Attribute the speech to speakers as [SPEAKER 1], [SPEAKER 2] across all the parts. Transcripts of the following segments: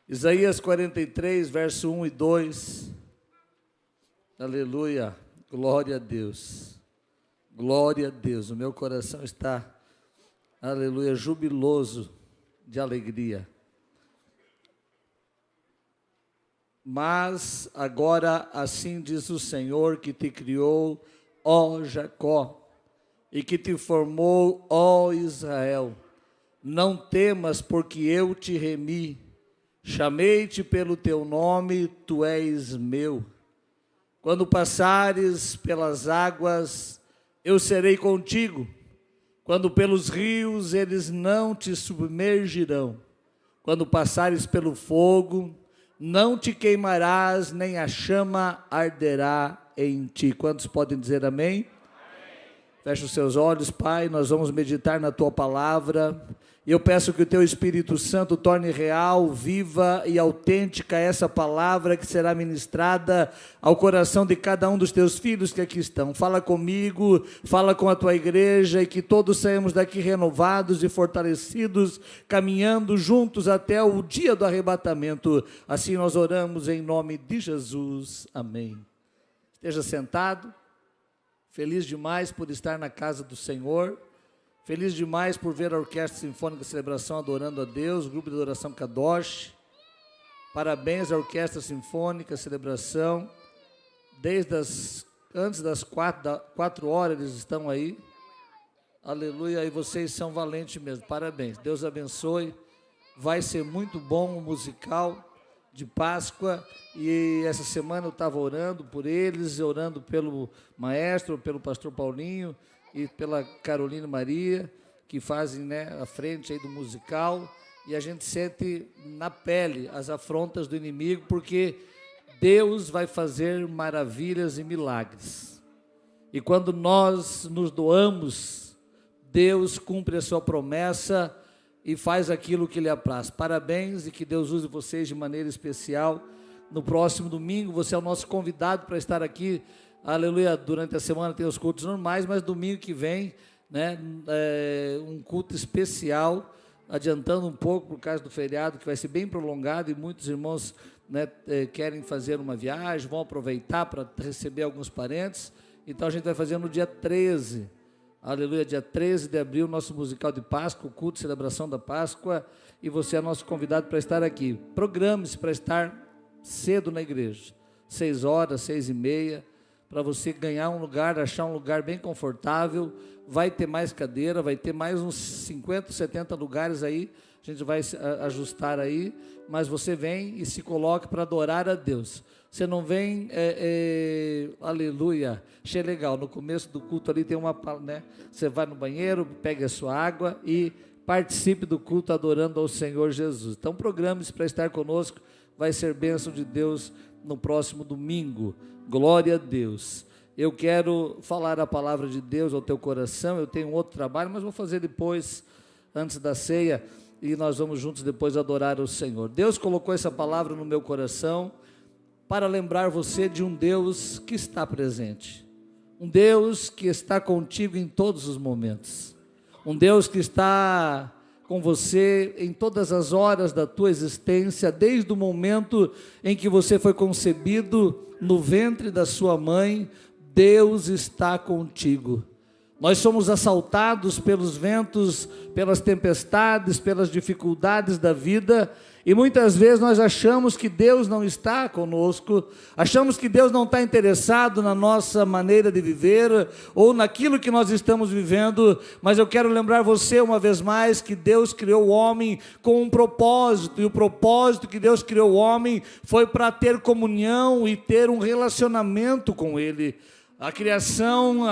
[SPEAKER 1] Isaías 43, verso 1 e 2. Aleluia, glória a Deus. Glória a Deus, o meu coração está, aleluia, jubiloso de alegria. Mas agora assim diz o Senhor que te criou, ó Jacó, e que te formou, ó Israel. Não temas, porque eu te remi, chamei-te pelo teu nome, tu és meu. Quando passares pelas águas, eu serei contigo. Quando pelos rios, eles não te submergirão. Quando passares pelo fogo, não te queimarás, nem a chama arderá em ti. Quantos podem dizer amém? Feche os seus olhos, Pai, nós vamos meditar na Tua Palavra, e eu peço que o Teu Espírito Santo torne real, viva e autêntica essa palavra que será ministrada ao coração de cada um dos Teus filhos que aqui estão. Fala comigo, fala com a Tua igreja, e que todos saímos daqui renovados e fortalecidos, caminhando juntos até o dia do arrebatamento. Assim nós oramos em nome de Jesus, amém. Esteja sentado. Feliz demais por estar na casa do Senhor, feliz demais por ver a Orquestra Sinfônica Celebração adorando a Deus, o grupo de adoração Kadosh. Parabéns à Orquestra Sinfônica Celebração, antes das 4 horas eles estão aí, aleluia, e vocês são valentes mesmo, parabéns, Deus abençoe, vai ser muito bom o musical de Páscoa, e essa semana eu estava orando por eles, orando pelo maestro, pelo pastor Paulinho e pela Carolina Maria, que fazem, a frente aí do musical, e a gente sente na pele as afrontas do inimigo, porque Deus vai fazer maravilhas e milagres, e quando nós nos doamos, Deus cumpre a sua promessa e faz aquilo que lhe apraz. Parabéns, e que Deus use vocês de maneira especial. No próximo domingo, você é o nosso convidado para estar aqui, aleluia. Durante a semana tem os cultos normais, mas domingo que vem, um culto especial, adiantando um pouco por causa do feriado, que vai ser bem prolongado, e muitos irmãos querem fazer uma viagem, vão aproveitar para receber alguns parentes. Então a gente vai fazer no dia 13, aleluia, dia 13 de abril, nosso musical de Páscoa, o culto de celebração da Páscoa, e você é nosso convidado para estar aqui. Programe-se para estar cedo na igreja, 6 horas, 6h30, para você ganhar um lugar, achar um lugar bem confortável. Vai ter mais cadeira, vai ter mais uns 50, 70 lugares aí, a gente vai ajustar aí, mas você vem e se coloque para adorar a Deus. Você não vem, aleluia, achei legal, no começo do culto ali tem uma, você vai no banheiro, pega a sua água e participe do culto adorando ao Senhor Jesus. Então programe-se para estar conosco, vai ser bênção de Deus no próximo domingo, glória a Deus. Eu quero falar a palavra de Deus ao teu coração, eu tenho um outro trabalho, mas vou fazer depois, antes da ceia, e nós vamos juntos depois adorar o Senhor. Deus colocou essa palavra no meu coração, para lembrar você de um Deus que está presente, um Deus que está contigo em todos os momentos, um Deus que está com você em todas as horas da tua existência, desde o momento em que você foi concebido no ventre da sua mãe. Deus está contigo. Nós somos assaltados pelos ventos, pelas tempestades, pelas dificuldades da vida, e muitas vezes nós achamos que Deus não está conosco, achamos que Deus não está interessado na nossa maneira de viver, ou naquilo que nós estamos vivendo, mas eu quero lembrar você uma vez mais, que Deus criou o homem com um propósito, e o propósito que Deus criou o homem, foi para ter comunhão e ter um relacionamento com Ele. A criação,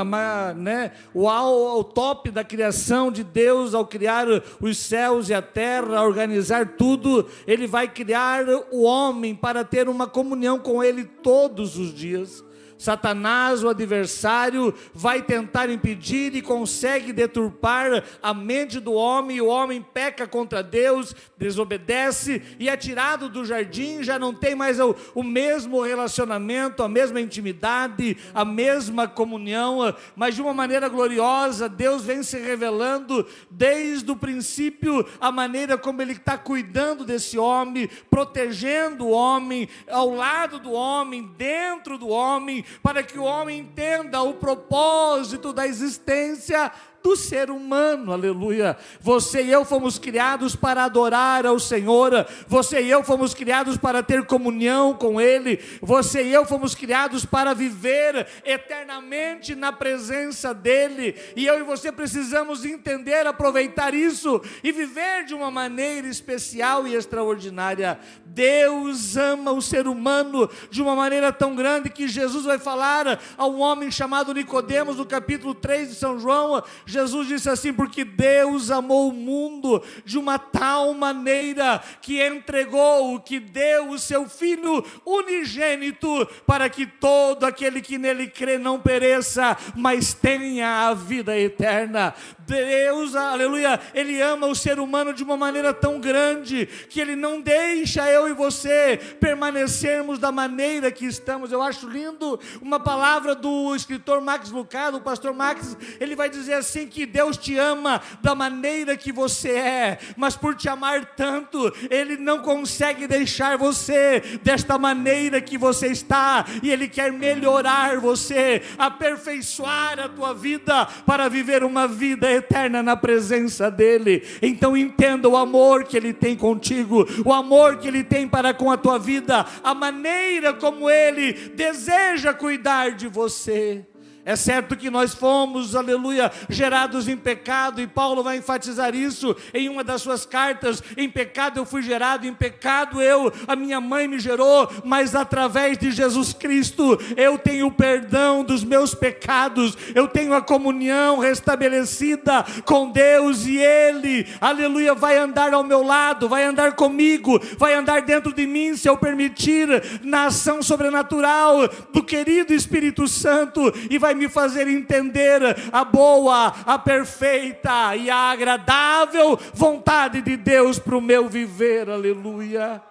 [SPEAKER 1] o top da criação de Deus, ao criar os céus e a terra, a organizar tudo, Ele vai criar o homem para ter uma comunhão com Ele todos os dias. Satanás, o adversário, vai tentar impedir e consegue deturpar a mente do homem, e o homem peca contra Deus, desobedece e é tirado do jardim, já não tem mais o mesmo relacionamento, a mesma intimidade, a mesma comunhão, mas de uma maneira gloriosa. Deus vem se revelando desde o princípio, a maneira como Ele está cuidando desse homem, protegendo o homem, ao lado do homem, dentro do homem, para que o homem entenda o propósito da existência do ser humano, aleluia. Você e eu fomos criados para adorar ao Senhor, você e eu fomos criados para ter comunhão com Ele, você e eu fomos criados para viver eternamente na presença dEle, e eu e você precisamos entender, aproveitar isso, e viver de uma maneira especial e extraordinária. Deus ama o ser humano de uma maneira tão grande, que Jesus vai falar a um homem chamado Nicodemos, no capítulo 3 de São João. Jesus disse assim: porque Deus amou o mundo de uma tal maneira que entregou, que deu o seu Filho unigênito, para que todo aquele que nele crê não pereça, mas tenha a vida eterna. Deus, aleluia, Ele ama o ser humano de uma maneira tão grande, que Ele não deixa eu e você permanecermos da maneira que estamos. Eu acho lindo uma palavra do escritor Max Lucado, o pastor Max. Ele vai dizer assim, que Deus te ama da maneira que você é, mas por te amar tanto, Ele não consegue deixar você desta maneira que você está, e Ele quer melhorar você, aperfeiçoar a tua vida, para viver uma vida eterna na presença dEle. Então entenda o amor que Ele tem contigo, o amor que Ele tem para com a tua vida, a maneira como Ele deseja cuidar de você. É certo que nós fomos, aleluia, gerados em pecado, e Paulo vai enfatizar isso em uma das suas cartas. Em pecado eu fui gerado, em pecado a minha mãe me gerou, mas através de Jesus Cristo eu tenho o perdão dos meus pecados, eu tenho a comunhão restabelecida com Deus, e Ele, aleluia, vai andar ao meu lado, vai andar comigo, vai andar dentro de mim, se eu permitir, na ação sobrenatural do querido Espírito Santo, e vai me fazer entender a boa, a perfeita e a agradável vontade de Deus para o meu viver, aleluia.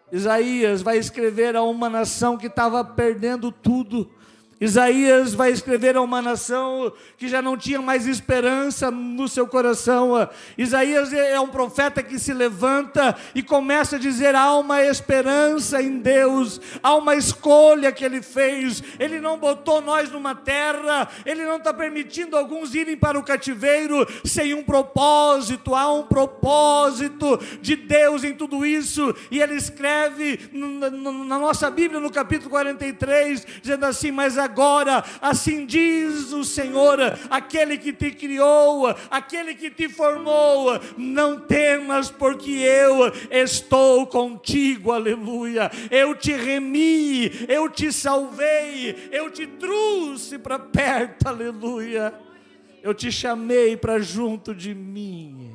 [SPEAKER 1] Isaías vai escrever a uma nação que estava perdendo tudo. Isaías vai escrever a uma nação que já não tinha mais esperança no seu coração. Isaías é um profeta que se levanta e começa a dizer: há uma esperança em Deus, há uma escolha que Ele fez. Ele não botou nós numa terra, Ele não está permitindo alguns irem para o cativeiro sem um propósito. Há um propósito de Deus em tudo isso, e Ele escreve na nossa Bíblia, no capítulo 43, dizendo assim: mas agora, assim diz o Senhor, aquele que te criou, aquele que te formou, não temas, porque eu estou contigo, aleluia. Eu te remi, eu te salvei, eu te trouxe para perto, aleluia. Eu te chamei para junto de mim.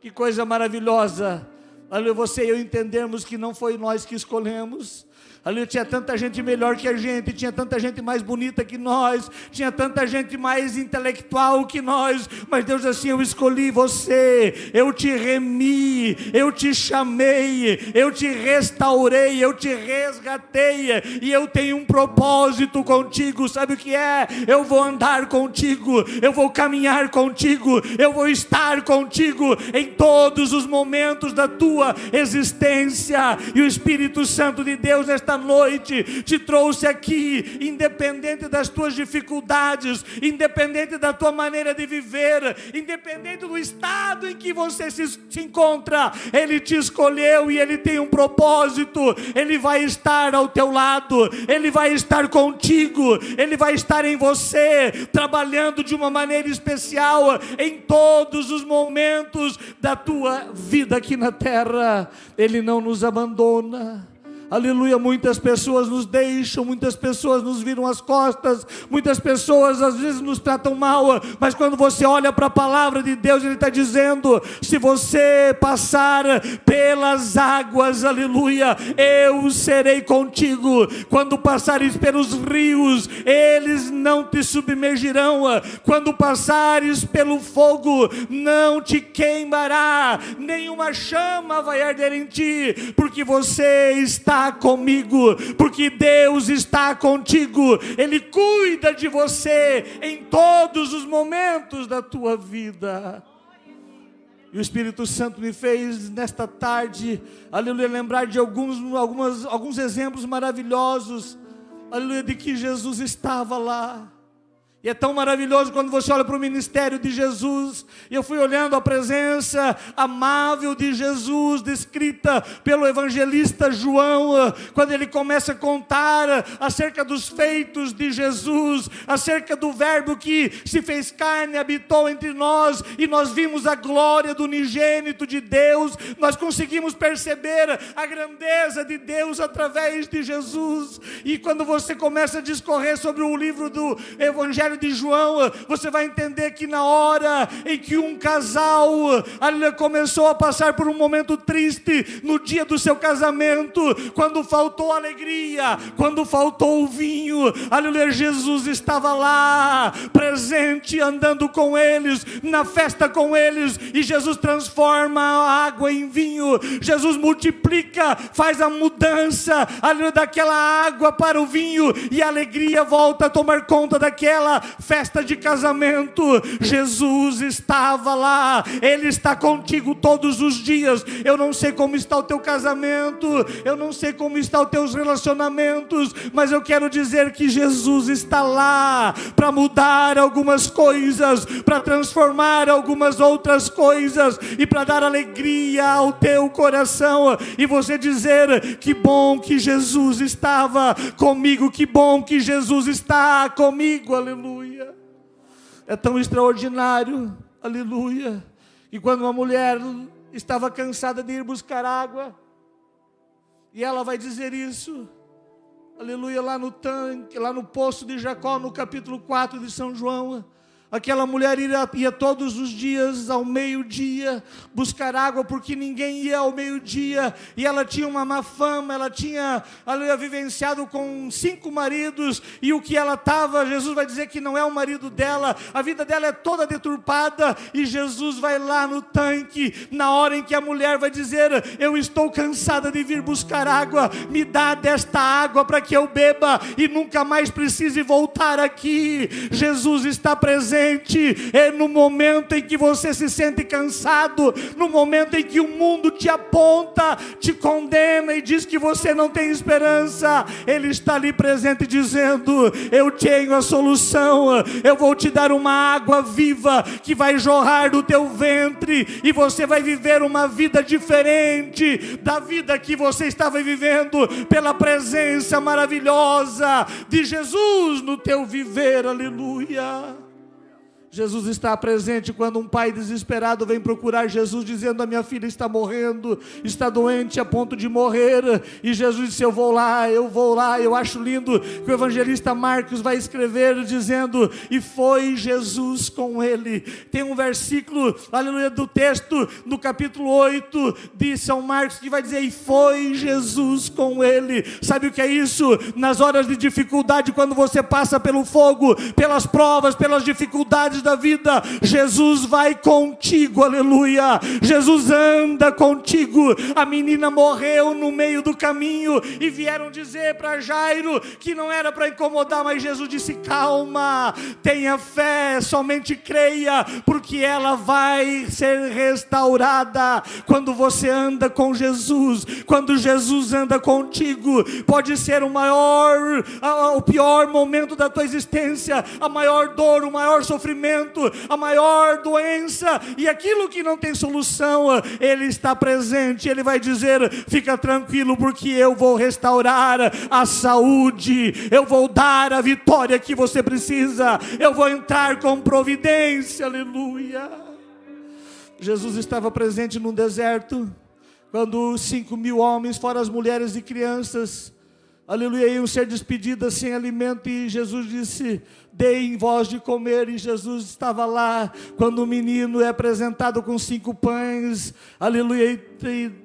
[SPEAKER 1] Que coisa maravilhosa, aleluia, você e eu entendermos que não foi nós que escolhemos. Ali tinha tanta gente melhor que a gente, tinha tanta gente mais bonita que nós, tinha tanta gente mais intelectual que nós, mas Deus assim: eu escolhi você, eu te remi, eu te chamei, eu te restaurei, eu te resgatei, e eu tenho um propósito contigo. Sabe o que é? Eu vou andar contigo, eu vou caminhar contigo, eu vou estar contigo em todos os momentos da tua existência. E o Espírito Santo de Deus nesta noite te trouxe aqui, independente das tuas dificuldades, independente da tua maneira de viver, independente do estado em que você se encontra. Ele te escolheu e Ele tem um propósito. Ele vai estar ao teu lado, Ele vai estar contigo, Ele vai estar em você, trabalhando de uma maneira especial em todos os momentos da tua vida aqui na terra. Ele não nos abandona. Aleluia, muitas pessoas nos deixam, muitas pessoas nos viram as costas, muitas pessoas às vezes nos tratam mal, mas quando você olha para a palavra de Deus, Ele está dizendo: se você passar pelas águas, aleluia, eu serei contigo. Quando passares pelos rios, eles não te submergirão. Quando passares pelo fogo, não te queimará, nenhuma chama vai arder em ti, porque você está comigo, porque Deus está contigo. Ele cuida de você em todos os momentos da tua vida. E o Espírito Santo me fez nesta tarde, aleluia, lembrar de alguns exemplos maravilhosos, aleluia, de que Jesus estava lá. E é tão maravilhoso quando você olha para o ministério de Jesus. E eu fui olhando a presença amável de Jesus, descrita pelo evangelista João, quando ele começa a contar acerca dos feitos de Jesus, acerca do verbo que se fez carne, habitou entre nós, e nós vimos a glória do unigênito de Deus. Nós conseguimos perceber a grandeza de Deus através de Jesus. E quando você começa a discorrer sobre o livro do Evangelho de João, você vai entender que na hora em que um casal começou a passar por um momento triste, no dia do seu casamento, quando faltou alegria, quando faltou o vinho, aleluia, Jesus estava lá, presente, andando com eles, na festa com eles, e Jesus transforma a água em vinho, Jesus multiplica, faz a mudança, aleluia, daquela água para o vinho, e a alegria volta a tomar conta daquela festa de casamento. Jesus estava lá, Ele está contigo todos os dias. Eu não sei como está o teu casamento, eu não sei como estão os teus relacionamentos, mas eu quero dizer que Jesus está lá para mudar algumas coisas, para transformar algumas outras coisas, e para dar alegria ao teu coração, e você dizer: que bom que Jesus estava comigo, que bom que Jesus está comigo, aleluia. É tão extraordinário, aleluia, e quando uma mulher estava cansada de ir buscar água, e ela vai dizer isso, aleluia, lá no tanque, lá no poço de Jacó, no capítulo 4 de São João, aquela mulher ia todos os dias ao meio-dia buscar água, porque ninguém ia ao meio-dia, e ela tinha uma má fama, ela tinha, aleluia, vivenciado com 5 maridos, e o que ela estava, Jesus vai dizer que não é o marido dela, a vida dela é toda deturpada, e Jesus vai lá no tanque, na hora em que a mulher vai dizer: eu estou cansada de vir buscar água, me dá desta água para que eu beba, e nunca mais precise voltar aqui. Jesus está presente, é no momento em que você se sente cansado, no momento em que o mundo te aponta, te condena e diz que você não tem esperança, Ele está ali presente dizendo: eu tenho a solução, eu vou te dar uma água viva que vai jorrar do teu ventre, e você vai viver uma vida diferente da vida que você estava vivendo, pela presença maravilhosa de Jesus no teu viver, aleluia. Jesus está presente quando um pai desesperado vem procurar Jesus, dizendo: a minha filha está morrendo, está doente a ponto de morrer, e Jesus disse: eu vou lá. Eu acho lindo que o evangelista Marcos vai escrever dizendo: e foi Jesus com ele. Tem um versículo, aleluia, do texto, no capítulo 8 de São Marcos, que vai dizer: e foi Jesus com ele. Sabe o que é isso? Nas horas de dificuldade, quando você passa pelo fogo, pelas provas, pelas dificuldades da vida, Jesus vai contigo, aleluia. Jesus anda contigo. A menina morreu no meio do caminho, e vieram dizer para Jairo que não era para incomodar, mas Jesus disse: calma, tenha fé, somente creia, porque ela vai ser restaurada. Quando você anda com Jesus, quando Jesus anda contigo, pode ser o pior momento da tua existência, a maior dor, o maior sofrimento, a maior doença, e aquilo que não tem solução, Ele está presente. Ele vai dizer: fica tranquilo, porque eu vou restaurar a saúde, eu vou dar a vitória que você precisa, eu vou entrar com providência, aleluia. Jesus estava presente no deserto, quando 5.000 homens, fora as mulheres e crianças, aleluia, iam ser despedidas sem alimento, e Jesus disse: deem vós de comer. E Jesus estava lá, quando o menino é apresentado com 5 pães, aleluia, e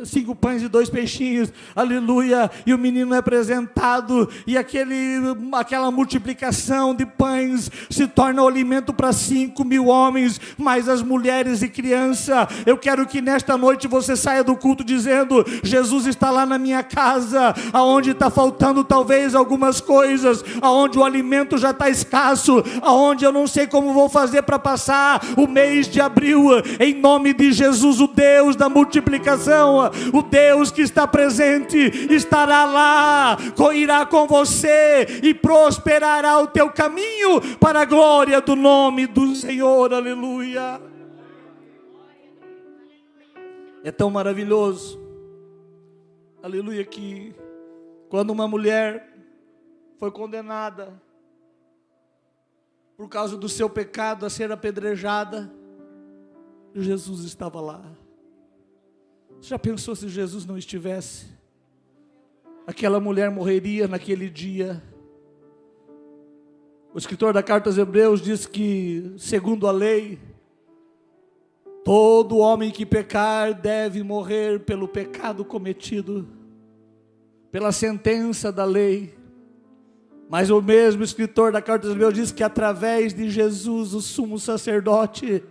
[SPEAKER 1] 5 pães e 2 peixinhos, aleluia, e o menino é apresentado, e aquela multiplicação de pães se torna o alimento para 5.000 homens, mais as mulheres e criança. Eu quero que nesta noite você saia do culto dizendo: Jesus está lá na minha casa, aonde está faltando talvez algumas coisas, aonde o alimento já está escasso, aonde eu não sei como vou fazer para passar o mês de abril. Em nome de Jesus, o Deus da multiplicação, o Deus que está presente, estará lá, irá com você e prosperará o teu caminho para a glória do nome do Senhor, aleluia. É tão maravilhoso, aleluia, que quando uma mulher foi condenada por causa do seu pecado a ser apedrejada, Jesus estava lá. Já pensou se Jesus não estivesse? Aquela mulher morreria naquele dia. O escritor da carta aos Hebreus diz que, segundo a lei, todo homem que pecar deve morrer pelo pecado cometido, pela sentença da lei. Mas o mesmo escritor da carta aos Hebreus diz que através de Jesus, o sumo sacerdote,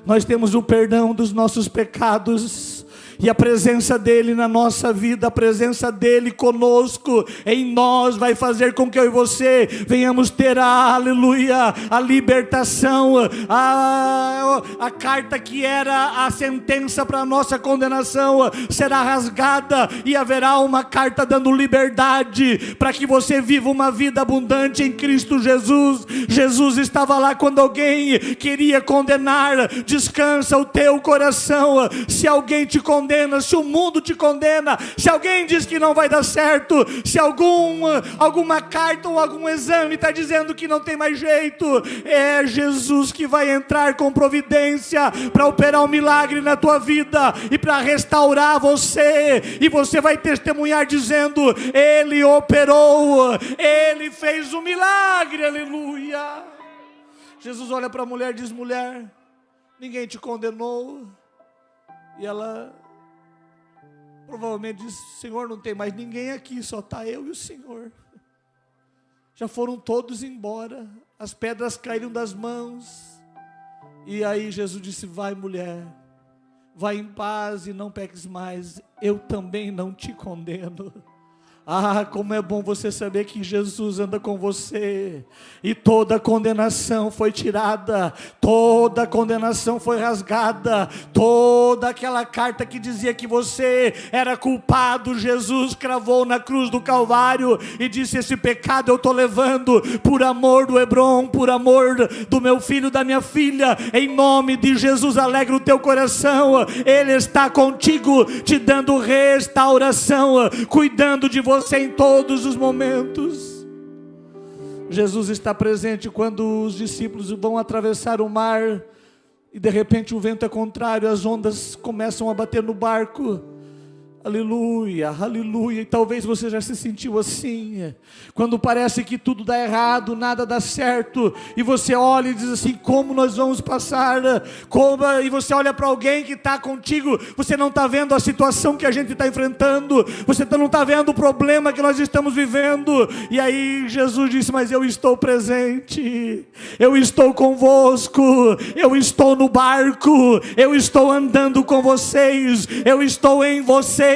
[SPEAKER 1] nós temos o perdão dos nossos pecados. E a presença dele na nossa vida, a presença dele conosco, em nós, vai fazer com que eu e você venhamos ter aleluia, a libertação, a carta que era a sentença para a nossa condenação, será rasgada, e haverá uma carta dando liberdade, para que você viva uma vida abundante em Cristo Jesus. Jesus estava lá quando alguém queria condenar. Descansa o teu coração. Se alguém te condena, se o mundo te condena, se alguém diz que não vai dar certo, se alguma carta ou algum exame está dizendo que não tem mais jeito, é Jesus que vai entrar com providência para operar um milagre na tua vida e para restaurar você, e você vai testemunhar dizendo: Ele operou, Ele fez um milagre, aleluia. Jesus olha para a mulher e diz: mulher, ninguém te condenou? E ela provavelmente diz: Senhor, não tem mais ninguém aqui, só está eu e o Senhor. Já foram todos embora, as pedras caíram das mãos. E aí Jesus disse: vai, mulher, vai em paz e não peques mais, eu também não te condeno. Ah, como é bom você saber que Jesus anda com você, e toda condenação foi tirada, toda condenação foi rasgada, toda aquela carta que dizia que você era culpado, Jesus cravou na cruz do Calvário e disse: esse pecado eu estou levando por amor do Hebron, por amor do meu filho, da minha filha. Em nome de Jesus, alegra o teu coração, Ele está contigo, te dando restauração, cuidando de você em todos os momentos. Jesus está presente quando os discípulos vão atravessar o mar e de repente o vento é contrário, as ondas começam a bater no barco. Aleluia, aleluia. E talvez você já se sentiu assim, quando parece que tudo dá errado, nada dá certo, e você olha e diz assim: como nós vamos passar? E você olha para alguém que está contigo, você não está vendo a situação que a gente está enfrentando, você não está vendo o problema que nós estamos vivendo. E aí Jesus disse: mas eu estou presente, eu estou convosco, eu estou no barco, eu estou andando com vocês, eu estou em vocês,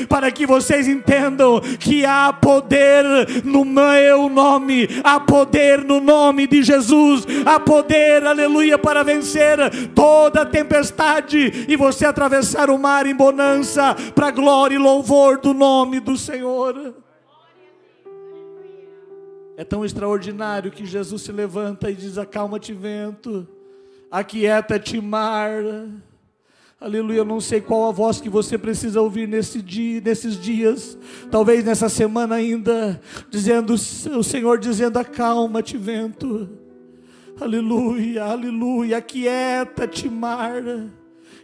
[SPEAKER 1] para que vocês entendam que há poder no meu nome, há poder no nome de Jesus, há poder, aleluia, para vencer toda tempestade e você atravessar o mar em bonança, para a glória e louvor do nome do Senhor. É tão extraordinário que Jesus se levanta e diz: acalma-te, vento, aquieta-te, mar. Aleluia. Eu não sei qual a voz que você precisa ouvir nesses dias, talvez nessa semana ainda, dizendo, o Senhor dizendo: acalma-te, vento, aleluia, aleluia, aquieta-te, mar.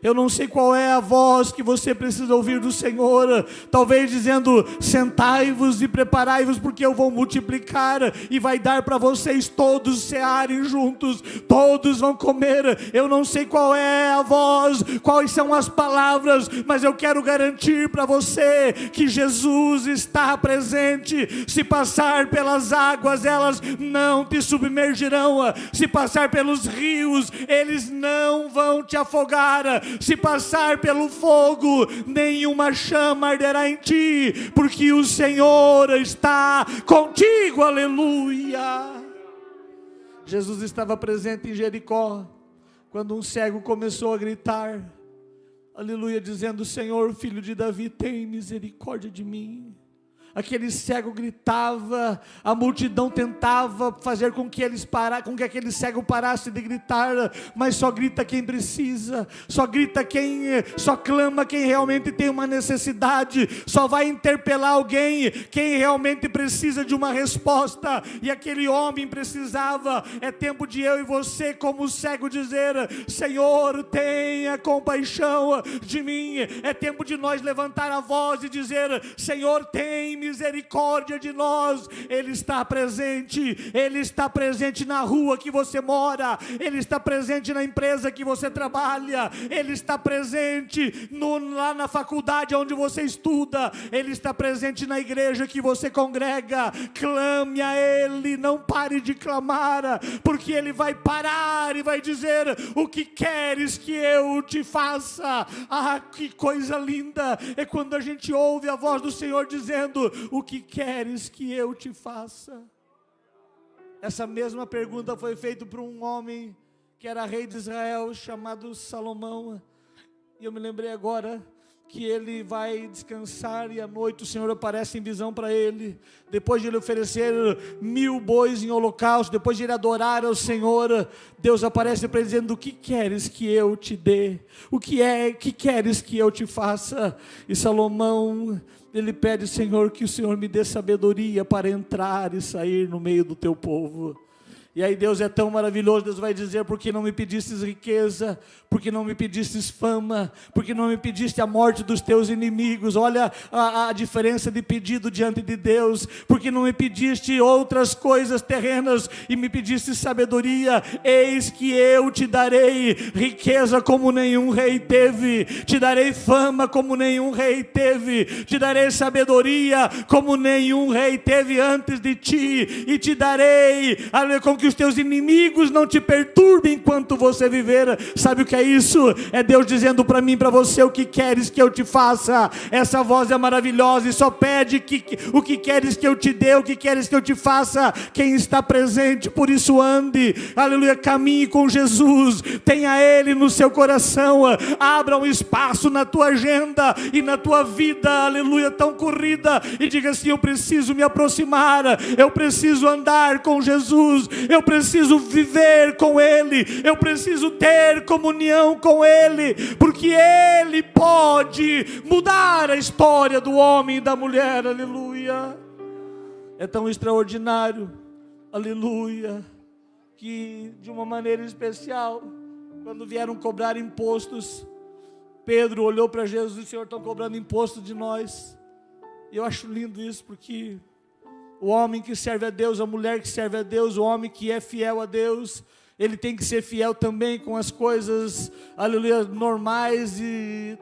[SPEAKER 1] Eu não sei qual é a voz que você precisa ouvir do Senhor, talvez dizendo: sentai-vos e preparai-vos, porque eu vou multiplicar e vai dar para vocês todos cearem juntos, todos vão comer. Eu não sei qual é a voz, quais são as palavras, mas eu quero garantir para você que Jesus está presente. Se passar pelas águas, elas não te submergirão. Se passar pelos rios, eles não vão te afogar. Se passar pelo fogo, nenhuma chama arderá em ti, porque o Senhor está contigo. Aleluia. Jesus estava presente em Jericó, quando um cego começou a gritar, aleluia, dizendo: Senhor, filho de Davi, tem misericórdia de mim. Aquele cego gritava, a multidão tentava fazer com que aquele cego parasse de gritar, mas só grita quem precisa, só clama quem realmente tem uma necessidade, só vai interpelar alguém quem realmente precisa de uma resposta. E aquele homem precisava. É tempo de eu e você, como cego, dizer: Senhor, tenha compaixão de mim. É tempo de nós levantar a voz e dizer: Senhor, tem misericórdia de nós. Ele está presente na rua que você mora, Ele está presente na empresa que você trabalha, Ele está presente lá na faculdade onde você estuda, Ele está presente na igreja que você congrega. Clame a Ele, não pare de clamar, porque Ele vai parar e vai dizer: o que queres que eu te faça? Ah, que coisa linda é quando a gente ouve a voz do Senhor dizendo: o que queres que eu te faça? Essa mesma pergunta foi feita para um homem que era rei de Israel, chamado Salomão. E eu me lembrei agora que ele vai descansar, e à noite o Senhor aparece em visão para ele, depois de ele oferecer 1000 bois em holocausto, depois de ele adorar ao Senhor, Deus aparece para ele dizendo: o que queres que eu te dê? O que queres que eu te faça? E Salomão, ele pede: Senhor, que o Senhor me dê sabedoria para entrar e sair no meio do teu povo. E aí Deus é tão maravilhoso, Deus vai dizer: porque não me pedistes riqueza, porque não me pedistes fama, porque não me pediste a morte dos teus inimigos. Olha a diferença de pedido diante de Deus. Porque não me pediste outras coisas terrenas e me pediste sabedoria, eis que eu te darei riqueza como nenhum rei teve, te darei fama como nenhum rei teve, te darei sabedoria como nenhum rei teve antes de ti, e te darei, com que os teus inimigos não te perturbem enquanto você viver. Sabe o que é isso? É Deus dizendo para mim e para você: o que queres que eu te faça? Essa voz é maravilhosa e só pede o que queres que eu te dê, o que queres que eu te faça, quem está presente. Por isso ande, aleluia, caminhe com Jesus, tenha Ele no seu coração, abra um espaço na tua agenda e na tua vida, aleluia, tão corrida, e diga assim: eu preciso me aproximar, eu preciso andar com Jesus, eu preciso viver com Ele, eu preciso ter comunhão com Ele, porque Ele pode mudar a história do homem e da mulher. Aleluia. É tão extraordinário, aleluia, que de uma maneira especial, quando vieram cobrar impostos, Pedro olhou para Jesus e disse: Senhor, estão cobrando imposto de nós. E eu acho lindo isso, porque o homem que serve a Deus, a mulher que serve a Deus, o homem que é fiel a Deus, ele tem que ser fiel também com as coisas, aleluia, normais e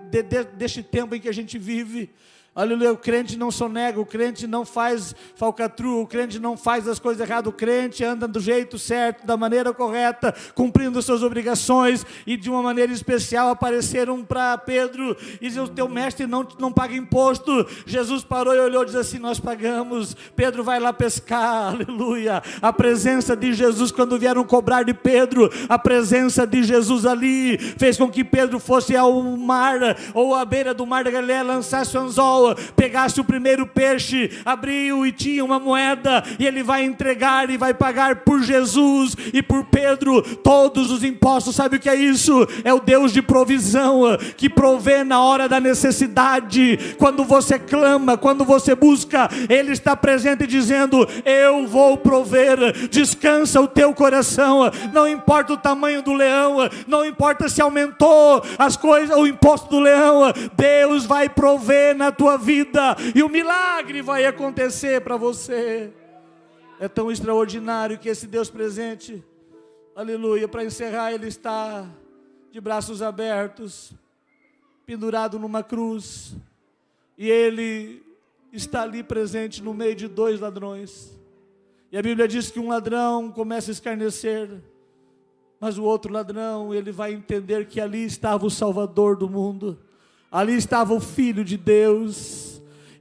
[SPEAKER 1] deste tempo em que a gente vive. Aleluia, o crente não sonega, o crente não faz falcatrua, o crente não faz as coisas erradas, o crente anda do jeito certo, da maneira correta, cumprindo as suas obrigações. E de uma maneira especial apareceram para Pedro e diziam: o teu mestre não paga imposto. Jesus parou e olhou e disse assim: nós pagamos. Pedro vai lá pescar, aleluia. A presença de Jesus, quando vieram cobrar de Pedro, a presença de Jesus ali fez com que Pedro fosse ao mar, ou à beira do mar da Galileia, lançasse o anzol pessoal pegasse o primeiro peixe, abriu e tinha uma moeda, e ele vai entregar e vai pagar por Jesus e por Pedro todos os impostos. Sabe o que é isso? É o Deus de provisão, que provê na hora da necessidade. Quando você clama, quando você busca, Ele está presente dizendo: eu vou prover. Descansa o teu coração, não importa o tamanho do leão, não importa se aumentou as coisas, o imposto do leão, Deus vai prover na tua vida, e o milagre vai acontecer para você. É tão extraordinário que esse Deus presente, aleluia, para encerrar, Ele está de braços abertos, pendurado numa cruz, e Ele está ali presente no meio de dois ladrões. E a Bíblia diz que um ladrão começa a escarnecer, mas o outro ladrão, ele vai entender que ali estava o Salvador do mundo, ali estava o Filho de Deus.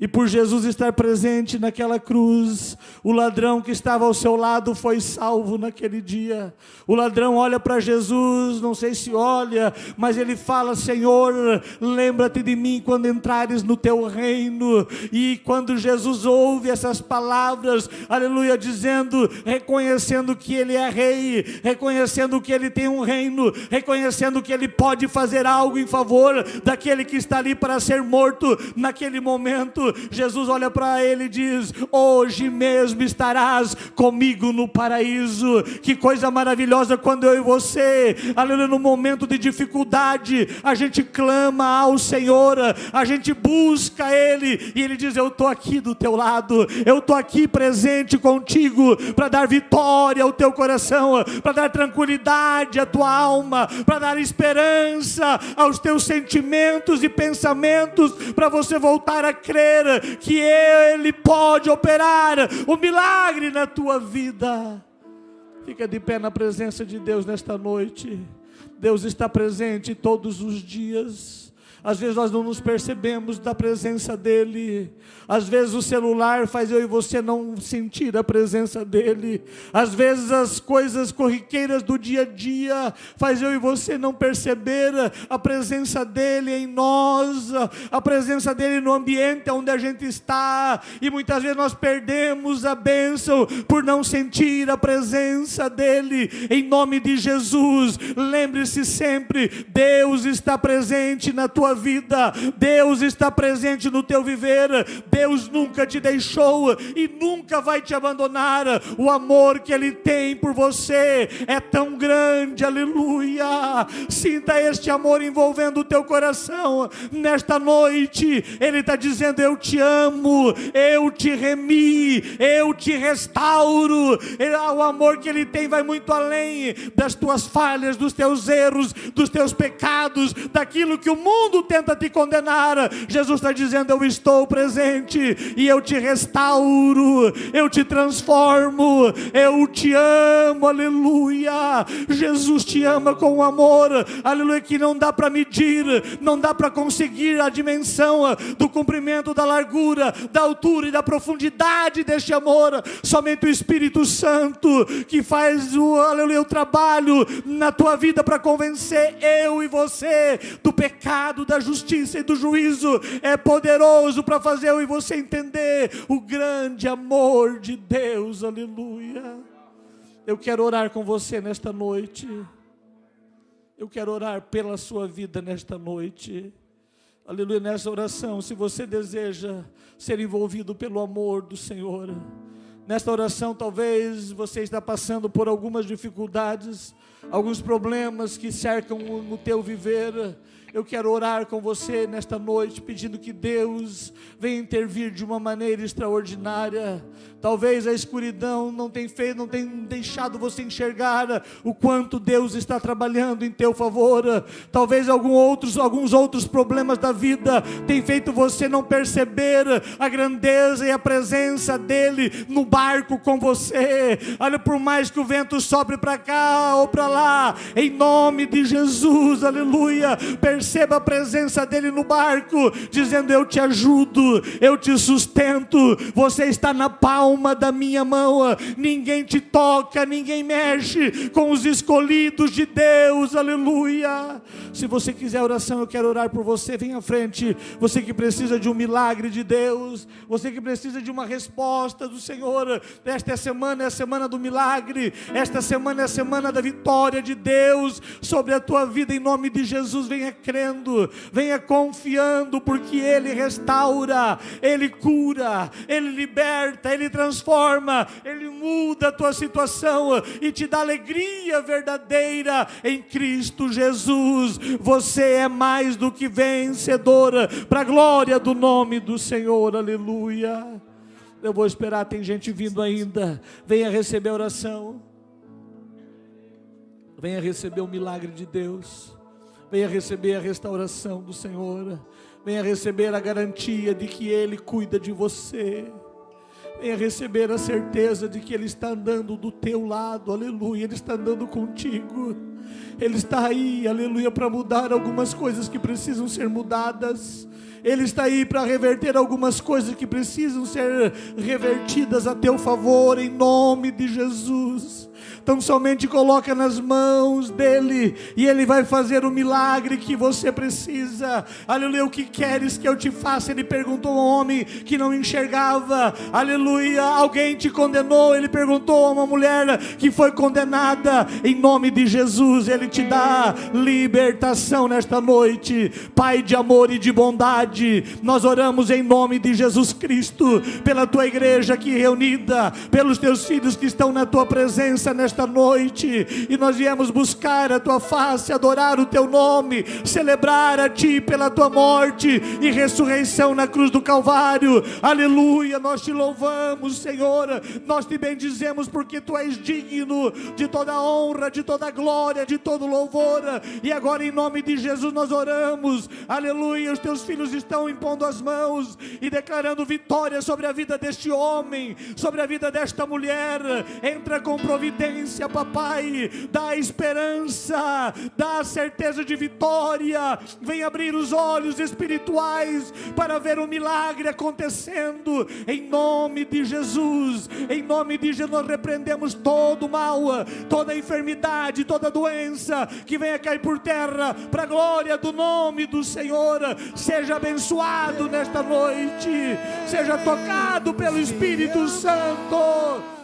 [SPEAKER 1] E por Jesus estar presente naquela cruz, o ladrão que estava ao seu lado foi salvo naquele dia. O ladrão olha para Jesus, não sei se olha, mas ele fala: Senhor, lembra-te de mim quando entrares no teu reino. E quando Jesus ouve essas palavras, aleluia, dizendo, reconhecendo que Ele é rei, reconhecendo que Ele tem um reino, reconhecendo que Ele pode fazer algo em favor daquele que está ali para ser morto naquele momento, Jesus olha para ele e diz: hoje mesmo estarás comigo no paraíso. Que coisa maravilhosa quando eu e você, aleluia, no momento de dificuldade, a gente clama ao Senhor, a gente busca Ele, e Ele diz: eu estou aqui do teu lado, eu estou aqui presente contigo, para dar vitória ao teu coração, para dar tranquilidade à tua alma, para dar esperança aos teus sentimentos e pensamentos, para você voltar a crer que Ele pode operar o milagre na tua vida. Fica de pé na presença de Deus nesta noite. Deus está presente todos os dias. Às vezes nós não nos percebemos da presença dEle. Às vezes o celular faz eu e você não sentir a presença dEle. Às vezes as coisas corriqueiras do dia a dia faz eu e você não perceber a presença dEle em nós, a presença dEle no ambiente onde a gente está. E muitas vezes nós perdemos a bênção por não sentir a presença dEle. Em nome de Jesus, lembre-se sempre: Deus está presente na tua vida, Deus está presente no teu viver. Deus nunca te deixou e nunca vai te abandonar. O amor que Ele tem por você é tão grande, aleluia. Sinta este amor envolvendo o teu coração nesta noite. Ele está dizendo: eu te amo, eu te remi, eu te restauro. O amor que Ele tem vai muito além das tuas falhas, dos teus erros, dos teus pecados, daquilo que o mundo tenta te condenar. Jesus está dizendo: eu estou presente e eu te restauro, eu te transformo, eu te amo, aleluia. Jesus te ama com um amor, aleluia, que não dá para medir, não dá para conseguir a dimensão do comprimento, da largura, da altura e da profundidade deste amor. Somente o Espírito Santo, que faz aleluia, o trabalho na tua vida para convencer eu e você do pecado, da justiça e do juízo, é poderoso para fazer eu e você entender o grande amor de Deus, aleluia. Eu quero orar com você nesta noite. Eu quero orar pela sua vida nesta noite, aleluia. Nessa oração, se você deseja ser envolvido pelo amor do Senhor, nesta oração talvez você está passando por algumas dificuldades, alguns problemas que cercam no teu viver. Eu quero orar com você nesta noite, pedindo que Deus venha intervir de uma maneira extraordinária. Talvez a escuridão não tenha deixado você enxergar o quanto Deus está trabalhando em teu favor. Talvez alguns outros problemas da vida tenham feito você não perceber a grandeza e a presença dEle no barco com você. Olha, por mais que o vento sopre para cá ou para lá, em nome de Jesus, aleluia, perceba
[SPEAKER 2] perceba a presença dele no barco, dizendo: eu te ajudo, eu te sustento, você está na palma da minha mão, ninguém te toca, ninguém mexe com os escolhidos de Deus, aleluia. Se você quiser oração, eu quero orar por você, vem à frente, você que precisa de um milagre de Deus, você que precisa de uma resposta do Senhor. Esta semana é a semana do milagre, esta semana é a semana da vitória de Deus sobre a tua vida, em nome de Jesus. Venha crendo, venha confiando, porque Ele restaura, Ele cura, Ele liberta, Ele transforma, Ele muda a tua situação e te dá alegria verdadeira em Cristo Jesus. Você é mais do que vencedora, para a glória do nome do Senhor, aleluia. Eu vou esperar, tem gente vindo ainda. Venha receber a oração, venha receber o milagre de Deus, venha receber a restauração do Senhor, venha receber a garantia de que Ele cuida de você, venha receber a certeza de que Ele está andando do teu lado, aleluia, Ele está andando contigo, Ele está aí, aleluia, para mudar algumas coisas que precisam ser mudadas, Ele está aí para reverter algumas coisas que precisam ser revertidas a teu favor, em nome de Jesus. Então somente coloca nas mãos dEle, e Ele vai fazer o milagre que você precisa, aleluia. O que queres que eu te faça? Ele perguntou a um homem que não enxergava, aleluia. Alguém te condenou? Ele perguntou a uma mulher que foi condenada. Em nome de Jesus, Ele te dá libertação nesta noite. Pai de amor e de bondade, nós oramos em nome de Jesus Cristo, pela tua igreja aqui reunida, pelos teus filhos que estão na tua presença nesta noite, e nós viemos buscar a tua face, adorar o teu nome, celebrar a ti pela tua morte e ressurreição na cruz do Calvário, aleluia. Nós te louvamos, Senhor, nós te bendizemos, porque tu és digno de toda honra, de toda glória, de todo louvor. E agora, em nome de Jesus, nós oramos, aleluia. Os teus filhos estão impondo as mãos e declarando vitória sobre a vida deste homem, sobre a vida desta mulher. Entra com providência, papai, dá esperança, dá certeza de vitória. Vem abrir os olhos espirituais para ver o milagre acontecendo, em nome de Jesus. Em nome de Jesus, nós repreendemos todo mal, toda enfermidade, toda doença que venha cair por terra, para a glória do nome do Senhor. Seja abençoado nesta noite, seja tocado pelo Espírito Santo.